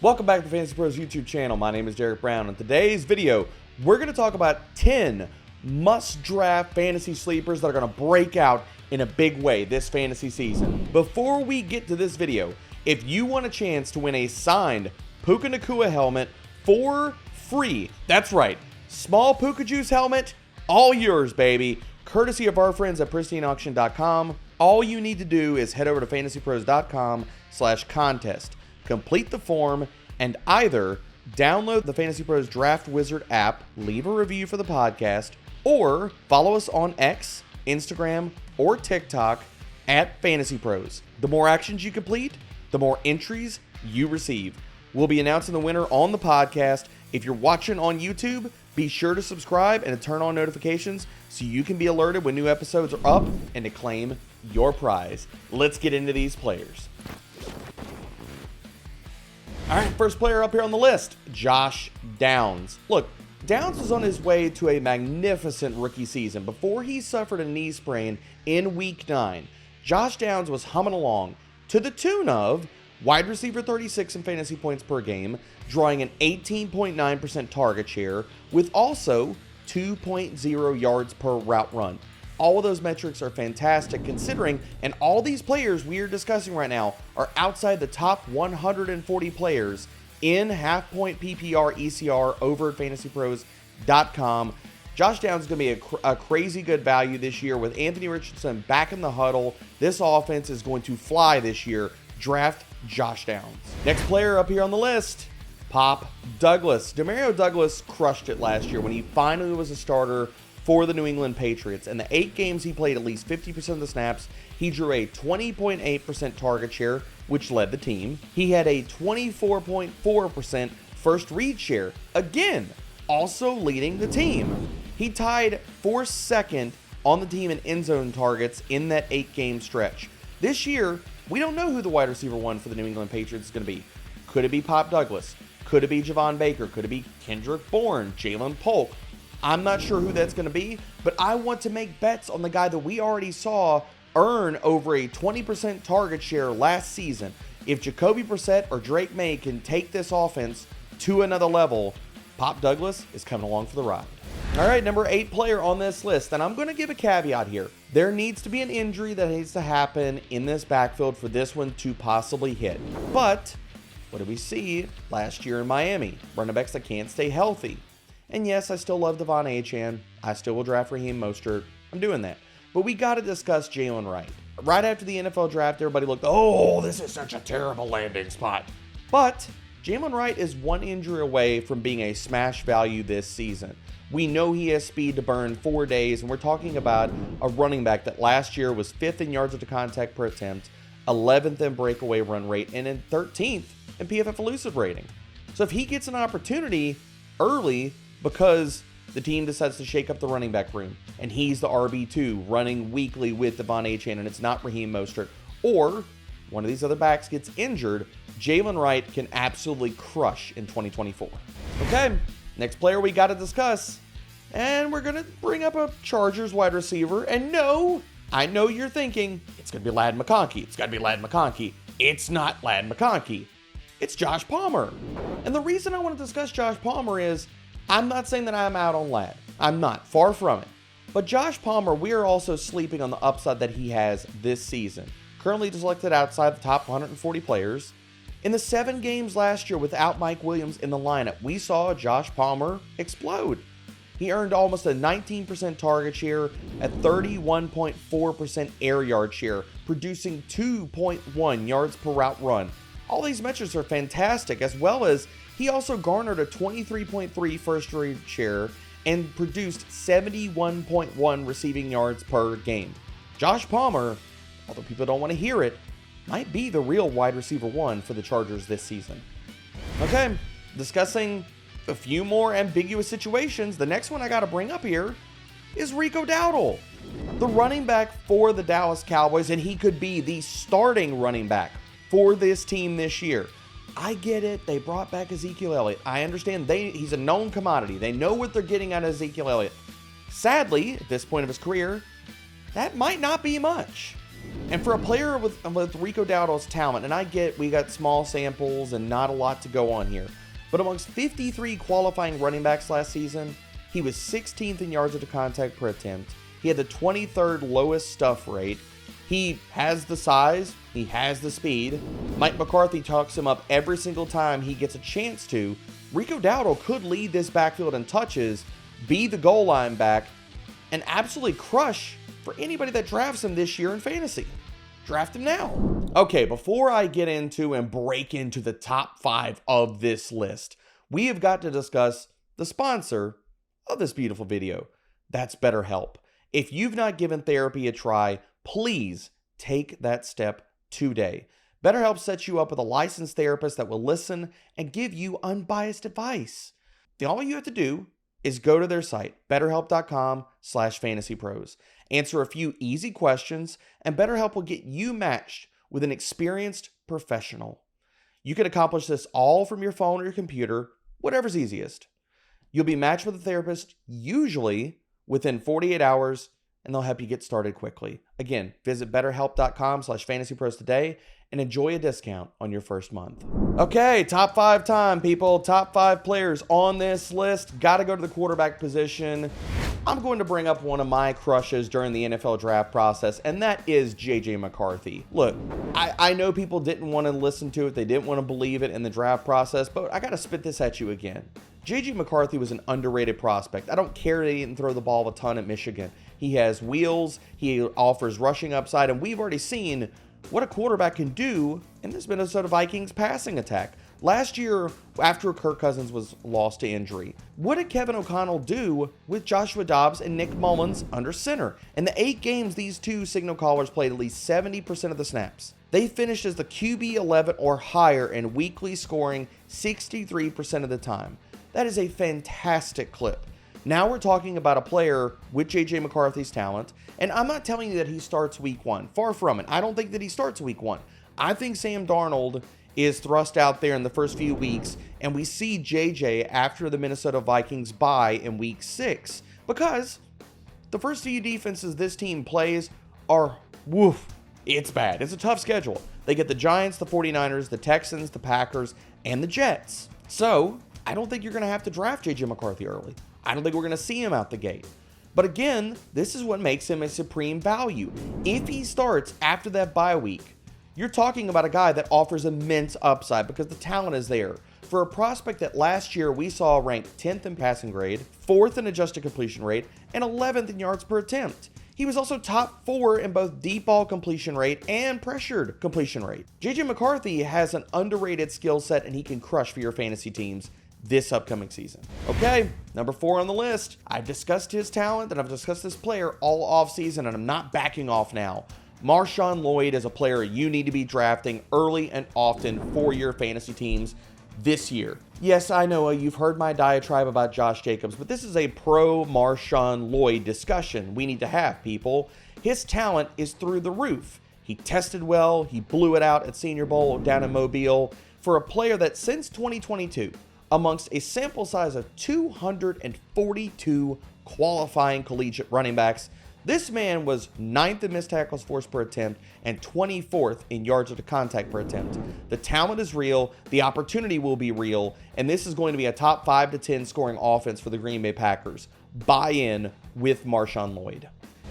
Welcome back to the Fantasy Pros YouTube channel. My name is Derek Brown. In today's video, we're going to talk about 10 must-draft fantasy sleepers that are going to break out in a big way this fantasy season. Before we get to this video, if you want a chance to win a signed Puka Nacua helmet for free, that's right, small Puka Juice helmet, all yours, baby, courtesy of our friends at pristineauction.com. All you need to do is head over to fantasypros.com/contest. Complete the form and either download the Fantasy Pros Draft Wizard app, leave a review for the podcast, or follow us on X, Instagram, or TikTok at Fantasy Pros. The more actions you complete, the more entries you receive. We'll be announcing the winner on the podcast. If you're watching on YouTube, be sure to subscribe and to turn on notifications so you can be alerted when new episodes are up and to claim your prize. Let's get into these players. All right, first player up here on the list, Josh Downs. Look, Downs was on his way to a magnificent rookie season. Before he suffered a knee sprain in Week 9, Josh Downs was humming along to the tune of wide receiver 36 in fantasy points per game, drawing an 18.9% target share with also 2.0 yards per route run. All of those metrics are fantastic considering, and all these players we are discussing right now are outside the top 140 players in half-point PPR ECR over at FantasyPros.com. Josh Downs is going to be a crazy good value this year with Anthony Richardson back in the huddle. This offense is going to fly this year. Draft Josh Downs. Next player up here on the list, Pop Douglas. Demario Douglas crushed it last year when he finally was a starter for the New England Patriots. In the 8 games he played at least 50% of the snaps, he drew a 20.8% target share, which led the team. He had a 24.4% first read share, again, also leading the team. He tied for second on the team in end zone targets in that 8-game stretch. This year, we don't know who the wide receiver one for the New England Patriots is going to be. Could it be Pop Douglas? Could it be Javon Baker? Could it be Kendrick Bourne, Jalen Polk? I'm not sure who that's going to be, but I want to make bets on the guy that we already saw earn over a 20% target share last season. If Jacoby Brissett or Drake May can take this offense to another level, Pop Douglas is coming along for the ride. All right, number 8 player on this list, and I'm going to give a caveat here. There needs to be an injury that needs to happen in this backfield for this one to possibly hit. But what did we see last year in Miami? Running backs that can't stay healthy. And yes, I still love Devon Achane. I still will draft Raheem Mostert. I'm doing that. But we got to discuss Jaylen Wright. Right after the NFL draft, everybody looked, oh, this is such a terrible landing spot. But Jaylen Wright is one injury away from being a smash value this season. We know he has speed to burn 4 days, and we're talking about a running back that last year was 5th in yards after contact per attempt, 11th in breakaway run rate, and in 13th in PFF elusive rating. So if he gets an opportunity early, because the team decides to shake up the running back room, and he's the RB2 running weekly with Devon Achane, and it's not Raheem Mostert, or one of these other backs gets injured, Jaylen Wright can absolutely crush in 2024. Okay, next player we got to discuss, and we're going to bring up a Chargers wide receiver, and no, I know you're thinking, it's going to be Ladd McConkey, it's got to be Ladd McConkey. It's not Ladd McConkey. It's Josh Palmer. And the reason I want to discuss Josh Palmer is, I'm not saying that I'm out on Ladd. I'm not. Far from it. But Josh Palmer, we are also sleeping on the upside that he has this season. Currently selected outside the top 140 players. In the 7 games last year without Mike Williams in the lineup, we saw Josh Palmer explode. He earned almost a 19% target share at 31.4% air yard share, producing 2.1 yards per route run. All these metrics are fantastic, as well as he also garnered a 23.3 first read share and produced 71.1 receiving yards per game. Josh Palmer, although people don't want to hear it, might be the real wide receiver one for the Chargers this season. Okay, discussing a few more ambiguous situations. The next one I got to bring up here is Rico Dowdle, the running back for the Dallas Cowboys, and he could be the starting running back for this team this year. I get it. They brought back Ezekiel Elliott. I understand he's a known commodity. They know what they're getting out of Ezekiel Elliott. Sadly, at this point of his career, that might not be much. And for a player with Rico Dowdle's talent, and I get we got small samples and not a lot to go on here, but amongst 53 qualifying running backs last season, he was 16th in yards after contact per attempt. He had the 23rd lowest stuff rate. He has the size, he has the speed. Mike McCarthy talks him up every single time he gets a chance to. Rico Dowdle could lead this backfield in touches, be the goal line back, and absolutely crush for anybody that drafts him this year in fantasy. Draft him now. Okay, before I get into and break into the top 5 of this list, we have got to discuss the sponsor of this beautiful video. That's BetterHelp. If you've not given therapy a try, please take that step today. BetterHelp sets you up with a licensed therapist that will listen and give you unbiased advice. All you have to do is go to their site, betterhelp.com/fantasypros. Answer a few easy questions, and BetterHelp will get you matched with an experienced professional. You can accomplish this all from your phone or your computer, whatever's easiest. You'll be matched with a therapist usually within 48 hours, and they'll help you get started quickly. Again, visit betterhelp.com/fantasypros today and enjoy a discount on your first month. Okay, top 5 time, people. Top 5 players on this list. Got to go to the quarterback position. I'm going to bring up one of my crushes during the NFL draft process, and that is JJ McCarthy. Look, I know people didn't want to listen to it. They didn't want to believe it in the draft process, but I got to spit this at you again. JJ McCarthy was an underrated prospect. I don't care that he didn't throw the ball a ton at Michigan. He has wheels, he offers rushing upside, and we've already seen what a quarterback can do in this Minnesota Vikings passing attack. Last year, after Kirk Cousins was lost to injury, what did Kevin O'Connell do with Joshua Dobbs and Nick Mullins under center? In the 8 games, these two signal callers played at least 70% of the snaps. They finished as the QB 11 or higher in weekly scoring 63% of the time. That is a fantastic clip. Now we're talking about a player with JJ McCarthy's talent, and I'm not telling you that he starts week 1. Far from it. I don't think that he starts week 1. I think Sam Darnold is thrust out there in the first few weeks, and we see JJ after the Minnesota Vikings bye in week 6, because the first few defenses this team plays are, woof, it's bad. It's a tough schedule. They get the Giants, the 49ers, the Texans, the Packers, and the Jets. So I don't think you're going to have to draft JJ McCarthy early. I don't think we're going to see him out the gate. But again, this is what makes him a supreme value. If he starts after that bye week, you're talking about a guy that offers immense upside because the talent is there. For a prospect that last year we saw ranked 10th in passing grade, 4th in adjusted completion rate, and 11th in yards per attempt. He was also top 4 in both deep ball completion rate and pressured completion rate. JJ McCarthy has an underrated skill set, and he can crush for your fantasy teams this upcoming season. Okay, number 4 on the list. I've discussed his talent and I've discussed this player all offseason, and I'm not backing off now. Marshawn Lloyd is a player you need to be drafting early and often for your fantasy teams this year. Yes, I know you've heard my diatribe about Josh Jacobs, but this is a pro Marshawn Lloyd discussion we need to have, people. His talent is through the roof. He tested well, he blew it out at Senior Bowl down in Mobile. For a player that since 2022, amongst a sample size of 242 qualifying collegiate running backs, this man was 9th in missed tackles forced per attempt and 24th in yards after contact per attempt. The talent is real, the opportunity will be real, and this is going to be a top 5 to 10 scoring offense for the Green Bay Packers. Buy in with Marshawn Lloyd.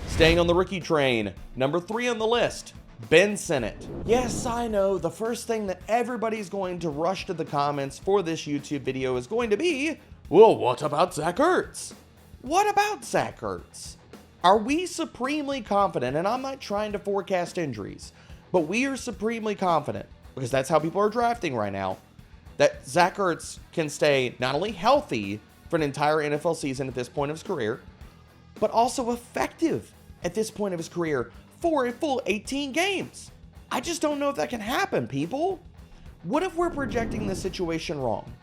Staying on the rookie train, number 3 on the list, Ben Sinnott. Yes, I know, the first thing that everybody's going to rush to the comments for this YouTube video is going to be, well, what about Zach Ertz? What about Zach Ertz? Are we supremely confident, and I'm not trying to forecast injuries, but we are supremely confident, because that's how people are drafting right now, that Zach Ertz can stay not only healthy for an entire NFL season at this point of his career, but also effective at this point of his career for a full 18 games. I just don't know if that can happen, people. What if we're projecting this situation wrong?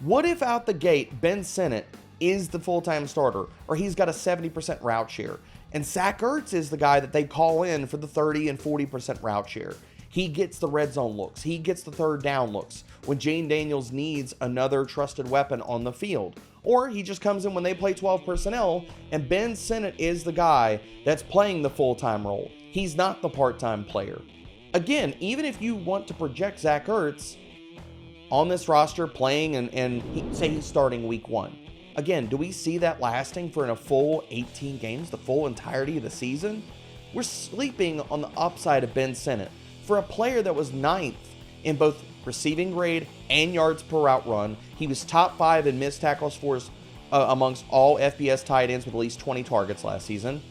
What if out the gate, Ben Sinnott is the full-time starter, or he's got a 70% route share, and Zach Ertz is the guy that they call in for the 30 and 40% route share? He gets the red zone looks. He gets the third down looks when Jane Daniels needs another trusted weapon on the field. Or he just comes in when they play 12 personnel, and Ben Sinnott is the guy that's playing the full-time role. He's not the part-time player. Again, even if you want to project Zach Ertz on this roster playing and say he's starting week 1. Again, do we see that lasting for a full 18 games, the full entirety of the season? We're sleeping on the upside of Ben Sinnott. For a player that was 9th in both receiving grade and yards per route run, he was top 5 in missed tackles forced amongst all FBS tight ends with at least 20 targets last season.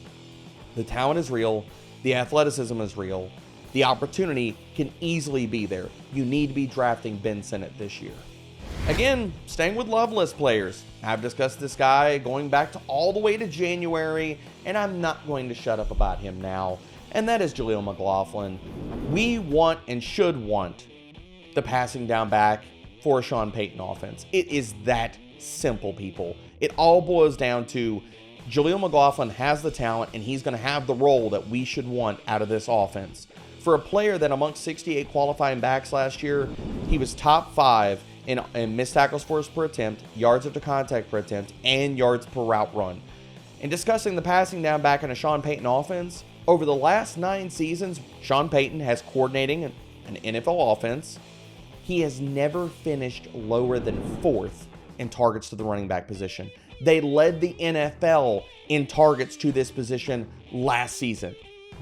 The talent is real. The athleticism is real. The opportunity can easily be there. You need to be drafting Ben Sinnott this year. Again, staying with love list players, I've discussed this guy going back to all the way to January, and I'm not going to shut up about him now, and that is Jaleel McLaughlin. We want and should want the passing down back for a Sean Payton offense. It is that simple, people. It all boils down to Jaleel McLaughlin has the talent, and he's going to have the role that we should want out of this offense. For a player that amongst 68 qualifying backs last year, he was top 5 in missed tackles forced per attempt, yards after contact per attempt, and yards per route run. In discussing the passing down back in a Sean Payton offense, over the last 9 seasons, Sean Payton has coordinating an NFL offense. He has never finished lower than 4th in targets to the running back position. They led the NFL in targets to this position last season.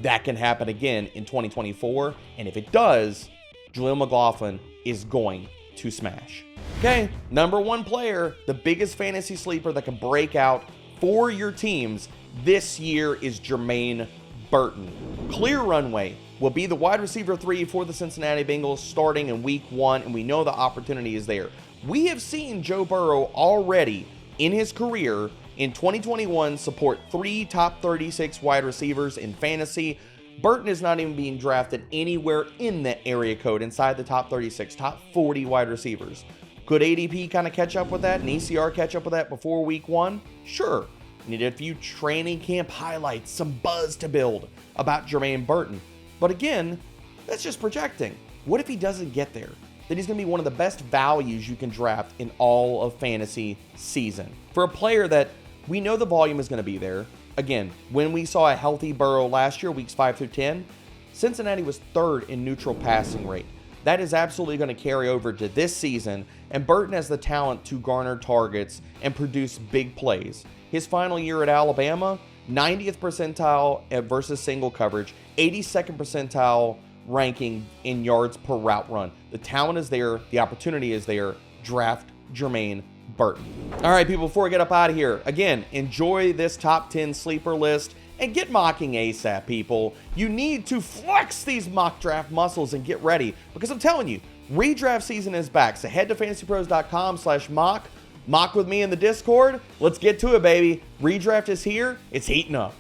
That can happen again in 2024, and if it does, Jaleel McLaughlin is going to smash. Okay, number 1 player, the biggest fantasy sleeper that can break out for your teams this year is Jermaine Burton. Clear runway, will be the wide receiver 3 for the Cincinnati Bengals starting in week 1, and we know the opportunity is there. We have seen Joe Burrow already in his career in 2021 support 3 top 36 wide receivers in fantasy. Burton is not even being drafted anywhere in that area code inside the top 36, top 40 wide receivers. Could ADP kind of catch up with that and ECR catch up with that before week 1? Sure. Needed a few training camp highlights, some buzz to build about Jermaine Burton. But again, that's just projecting. What if he doesn't get there? Then he's going to be one of the best values you can draft in all of fantasy season. For a player that we know the volume is going to be there. Again, when we saw a healthy Burrow last year, weeks 5 through 10, Cincinnati was 3rd in neutral passing rate. That is absolutely going to carry over to this season, and Burton has the talent to garner targets and produce big plays. His final year at Alabama, 90th percentile versus single coverage, 82nd percentile ranking in yards per route run. The talent is there. The opportunity is there. Draft Jermaine Burton. All right, people, before we get up out of here, again, enjoy this top 10 sleeper list and get mocking ASAP, people. You need to flex these mock draft muscles and get ready, because I'm telling you, redraft season is back. So head to fantasypros.com/mock. Mock with me in the Discord. Let's get to it, baby. Redraft is here. It's heating up.